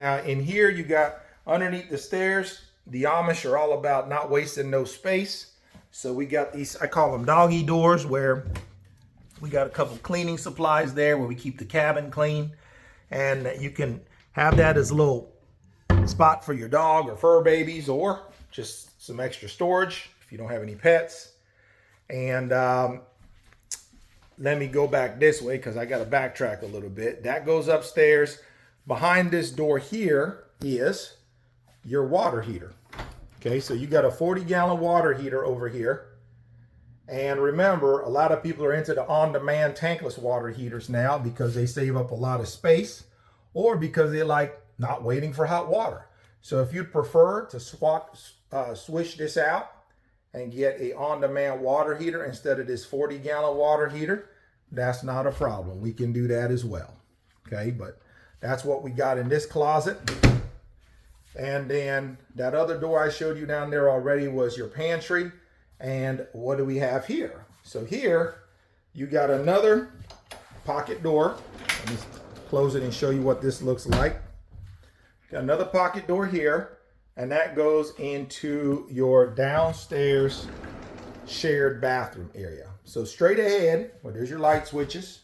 Now in here you got underneath the stairs, the Amish are all about not wasting no space. So we got these, I call them doggy doors, where we got a couple cleaning supplies there where we keep the cabin clean. And you can have that as a little spot for your dog or fur babies, or just some extra storage if you don't have any pets. And let me go back this way because I got to backtrack a little bit. That goes upstairs. Behind this door here is your water heater. Okay, so you got a 40-gallon water heater over here. And remember, a lot of people are into the on-demand tankless water heaters now because they save up a lot of space, or because they like not waiting for hot water. So if you'd prefer to switch this out and get a on-demand water heater instead of this 40-gallon water heater, that's not a problem. We can do that as well. Okay, but that's what we got in this closet. And then that other door I showed you down there already was your pantry. And what do we have here? So here you got another pocket door. Let me close it and show you what this looks like. Got another pocket door here, and that goes into your downstairs shared bathroom area. So straight ahead, well, there's your light switches.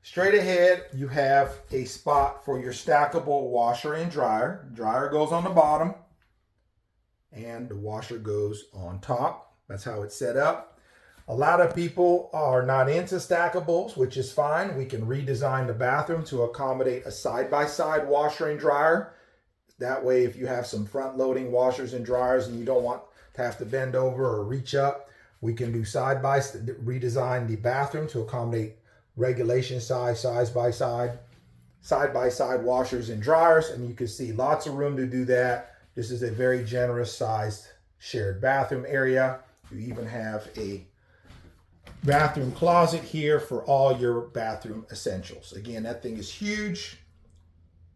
Straight ahead, you have a spot for your stackable washer and dryer. Dryer goes on the bottom, and the washer goes on top. That's how it's set up. A lot of people are not into stackables, which is fine. We can redesign the bathroom to accommodate a side-by-side washer and dryer. That way, if you have some front-loading washers and dryers and you don't want to have to bend over or reach up, we can do redesign the bathroom to accommodate regulation size, side-by-side washers and dryers. And you can see lots of room to do that. This is a very generous sized shared bathroom area. You even have a bathroom closet here for all your bathroom essentials. Again, that thing is huge.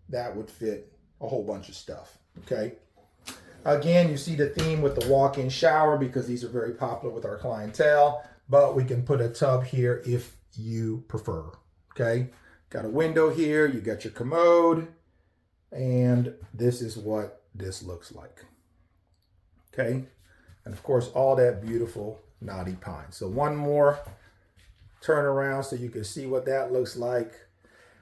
That would fit a whole bunch of stuff, okay? Again, you see the theme with the walk-in shower because these are very popular with our clientele, but we can put a tub here if you prefer, okay? Got a window here, you got your commode, and this is what this looks like, okay? And of course, all that beautiful knotty pine. So one more turn around so you can see what that looks like.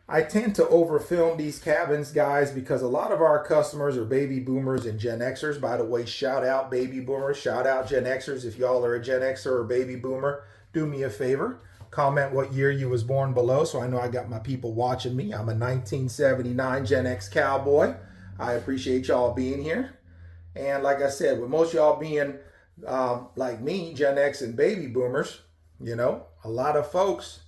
I tend to overfilm these cabins, guys, because a lot of our customers are baby boomers and Gen Xers. By the way, shout out baby boomers, shout out Gen Xers. If y'all are a Gen Xer or baby boomer, do me a favor. Comment what year you was born below so I know I got my people watching me. I'm a 1979 Gen X cowboy. I appreciate y'all being here. And like I said, with most y'all being like me, Gen X and baby boomers, you know, a lot of folks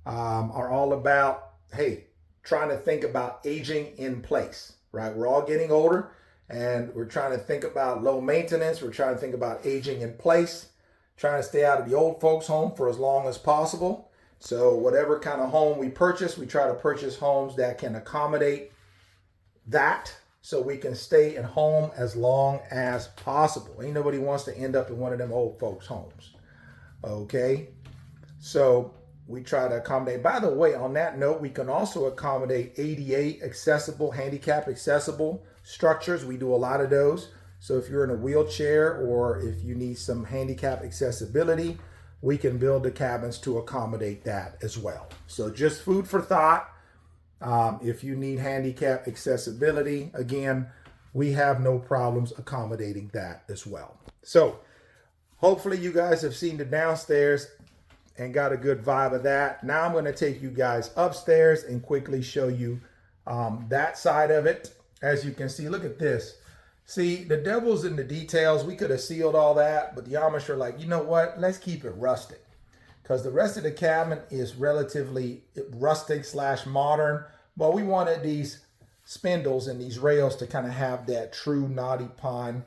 are all about, hey, trying to think about aging in place, right? We're all getting older and we're trying to think about low maintenance. We're trying to think about aging in place, trying to stay out of the old folks' home for as long as possible. So whatever kind of home we purchase, we try to purchase homes that can accommodate that, so we can stay at home as long as possible. Ain't nobody wants to end up in one of them old folks' homes, okay? So we try to accommodate. By the way, on that note, we can also accommodate ADA accessible, handicap accessible structures. We do a lot of those. So if you're in a wheelchair or if you need some handicap accessibility, we can build the cabins to accommodate that as well. So just food for thought. If you need handicap accessibility, again, we have no problems accommodating that as well. So hopefully you guys have seen the downstairs and got a good vibe of that. Now I'm going to take you guys upstairs and quickly show you that side of it. As you can see, look at this. See, the devil's in the details. We could have sealed all that, but the Amish are like, you know what? Let's keep it rustic. Because the rest of the cabin is relatively rustic / modern, but we wanted these spindles and these rails to kind of have that true knotty pine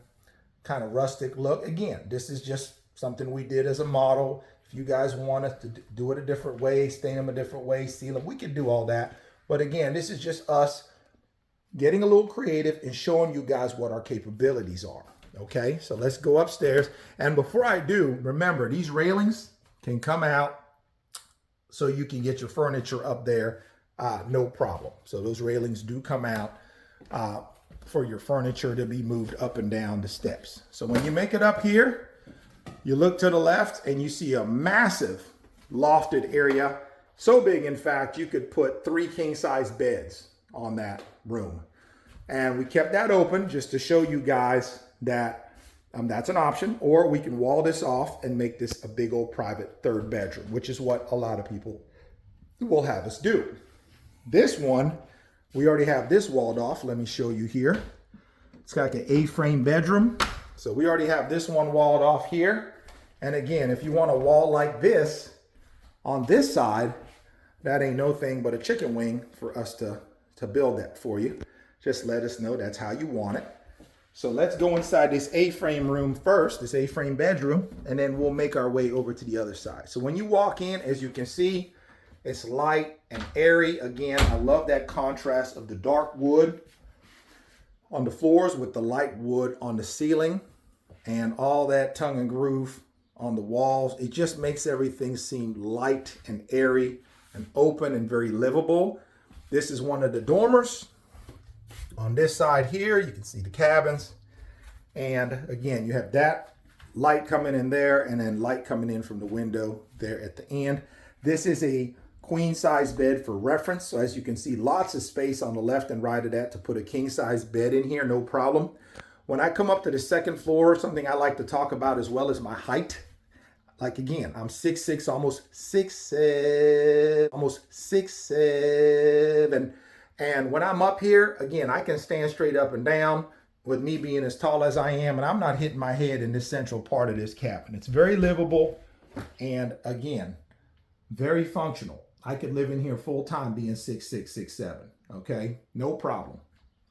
kind of rustic look. Again, this is just something we did as a model. If you guys want us to do it a different way, stain them a different way, seal them, we can do all that. But again, this is just us getting a little creative and showing you guys what our capabilities are. Okay, so let's go upstairs. And before I do, remember, these railings can come out so you can get your furniture up there, no problem. So those railings do come out. for your furniture to be moved up and down the steps. So when you make it up here, you look to the left and you see a massive lofted area. So big, in fact, you could put 3 king-size beds on that room. And we kept that open just to show you guys that that's an option, or we can wall this off and make this a big old private 3rd bedroom, which is what a lot of people will have us do. This one, we already have this walled off. Let me show you here. It's got like an A-frame bedroom. So we already have this one walled off here. And again, if you want a wall like this on this side, that ain't no thing but a chicken wing for us to build that for you. Just let us know that's how you want it. So let's go inside this A-frame room first, this A-frame bedroom, and then we'll make our way over to the other side. So when you walk in, as you can see, it's light and airy. Again, I love that contrast of the dark wood on the floors with the light wood on the ceiling and all that tongue and groove on the walls. It just makes everything seem light and airy and open and very livable. This is one of the dormers. On this side here, you can see the cabins. And again, you have that light coming in there and then light coming in from the window there at the end. This is a queen size bed for reference. So as you can see, lots of space on the left and right of that to put a king size bed in here, no problem. When I come up to the 2nd floor, something I like to talk about as well is my height. Like again, I'm 6'6", almost 6'7". And when I'm up here, again, I can stand straight up and down with me being as tall as I am, and I'm not hitting my head in this central part of this cabin. It's very livable and again, very functional. I could live in here full time being 6'6", 6'7", okay? No problem,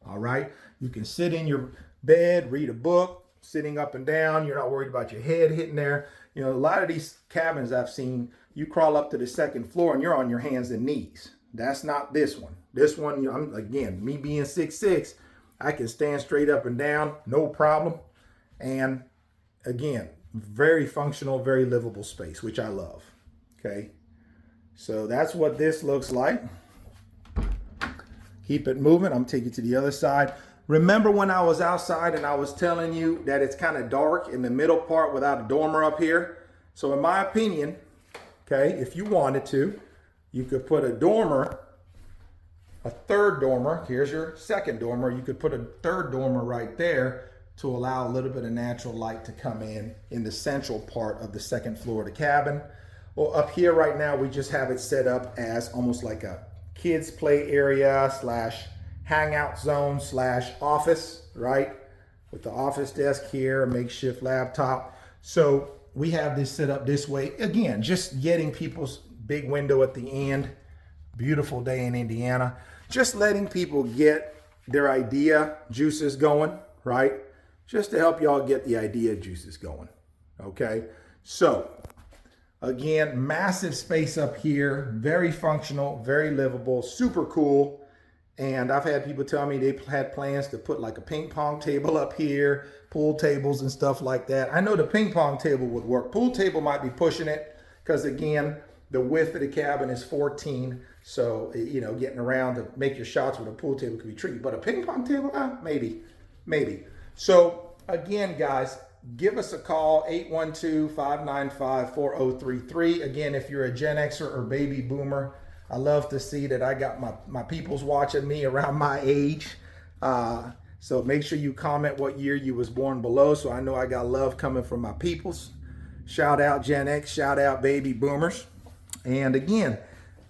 all right? You can sit in your bed, read a book, sitting up and down. You're not worried about your head hitting there. You know, a lot of these cabins I've seen, you crawl up to the 2nd floor and you're on your hands and knees. That's not this one. This one, you know, again, me being 6'6", I can stand straight up and down, no problem. And again, very functional, very livable space, which I love, okay? So that's what this looks like. Keep it moving. I'm taking it to the other side. Remember when I was outside and I was telling you that it's kind of dark in the middle part without a dormer up here? So in my opinion, okay, if you wanted to, you could put a dormer, a 3rd dormer. Here's your 2nd dormer. You could put a 3rd dormer right there to allow a little bit of natural light to come in the central part of the 2nd floor of the cabin. Well, up here right now, we just have it set up as almost like a kids play area / hangout zone / office, right? With the office desk here, a makeshift laptop. So we have this set up this way. Again, just getting people's big window at the end. Beautiful day in Indiana. Just letting people get their idea juices going, right? Just to help y'all get the idea juices going, okay? So again, massive space up here, very functional, very livable, super cool. And I've had people tell me they had plans to put like a ping pong table up here, pool tables and stuff like that. I know the ping pong table would work. Pool table might be pushing it because again, the width of the cabin is 14. So, you know, getting around to make your shots with a pool table could be tricky, but a ping pong table, maybe. So again, guys, give us a call, 812-595-4033. Again, if you're a Gen Xer or baby boomer, I love to see that I got my peoples watching me around my age. So make sure you comment what year you was born below so I know I got love coming from my peoples. Shout out Gen X, shout out baby boomers. And again,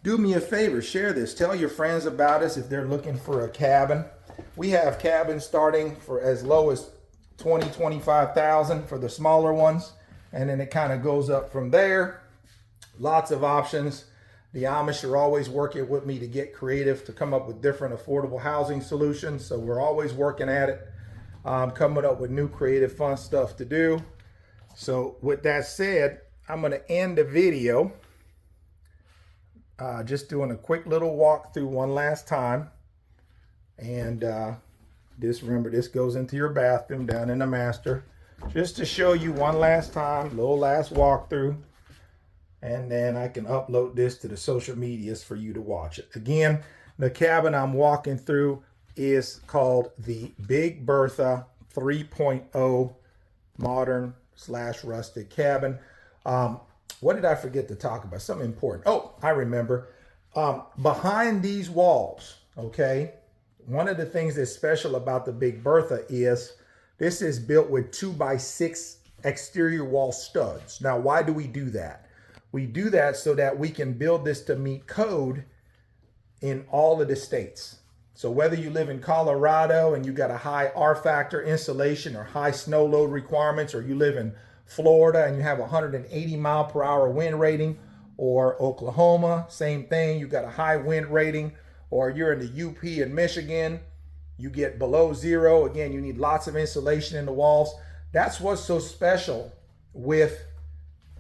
do me a favor, share this. Tell your friends about us if they're looking for a cabin. We have cabins starting for as low as $20,000-$25,000 for the smaller ones. And then it kind of goes up from there. Lots of options. The Amish are always working with me to get creative, to come up with different affordable housing solutions. So we're always working at it, coming up with new creative fun stuff to do. So with that said, I'm going to end the video just doing a quick little walkthrough one last time. And just remember, this goes into your bathroom down in the master. Just to show you one last time, little last walkthrough. And then I can upload this to the social medias for you to watch it. Again, the cabin I'm walking through is called the Big Bertha 3.0 modern / rustic cabin. What did I forget to talk about? Something important. Oh, I remember. Behind these walls, okay, one of the things that's special about the Big Bertha is this is built with 2x6 exterior wall studs. Now, why do we do that? We do that so that we can build this to meet code in all of the states. So whether you live in Colorado and you got a high R factor insulation or high snow load requirements, or you live in Florida and you have 180 mile per hour wind rating, or Oklahoma, same thing, you got a high wind rating, or you're in the UP in Michigan, you get below 0. Again, you need lots of insulation in the walls. That's what's so special with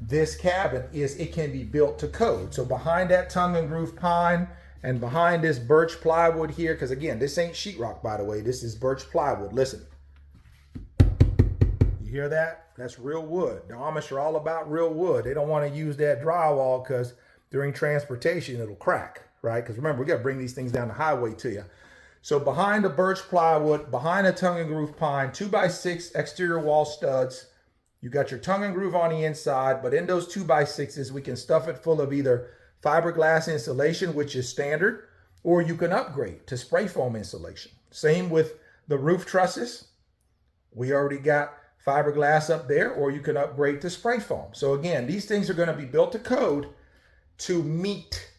this cabin, is it can be built to code. So behind that tongue and groove pine and behind this birch plywood here, because again, this ain't sheetrock, by the way, this is birch plywood. Listen, you hear that? That's real wood. The Amish are all about real wood. They don't want to use that drywall because during transportation, it'll crack, right? Because remember, we got to bring these things down the highway to you. So behind the birch plywood, behind the tongue and groove pine, 2x6 exterior wall studs, you got your tongue and groove on the inside, but in those 2x6s, we can stuff it full of either fiberglass insulation, which is standard, or you can upgrade to spray foam insulation. Same with the roof trusses. We already got fiberglass up there, or you can upgrade to spray foam. So again, these things are going to be built to code to meet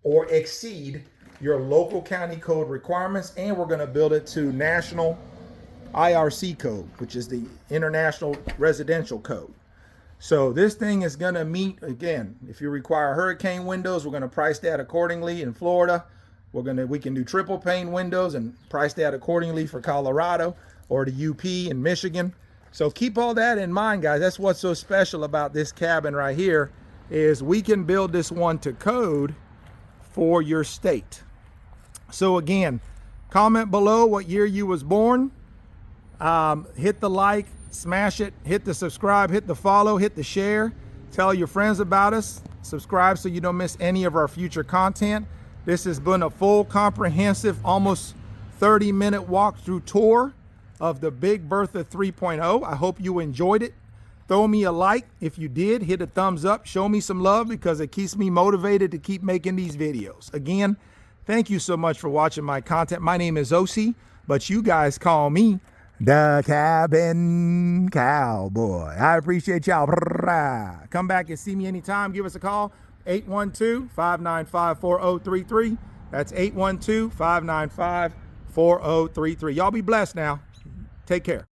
or exceed your local county code requirements, and we're going to build it to national IRC code, which is the International Residential Code. So this thing is going to meet, again, if you require hurricane windows, we're going to price that accordingly in Florida. We can do triple pane windows and price that accordingly for Colorado or the UP in Michigan. So keep all that in mind, guys. That's what's so special about this cabin right here, is we can build this one to code for your state. So again, comment below what year you was born. Hit the like, smash it, hit the subscribe, hit the follow, hit the share. Tell your friends about us. Subscribe so you don't miss any of our future content. This has been a full, comprehensive, almost 30-minute walkthrough tour of the Big Bertha 3.0. I hope you enjoyed it. Throw me a like if you did. Hit a thumbs up. Show me some love, because it keeps me motivated to keep making these videos. Again, thank you so much for watching my content. My name is Osi, but you guys call me the Cabin Cowboy. I appreciate y'all. Come back and see me anytime. Give us a call, 812-595-4033. That's 812-595-4033. Y'all be blessed now. Take care.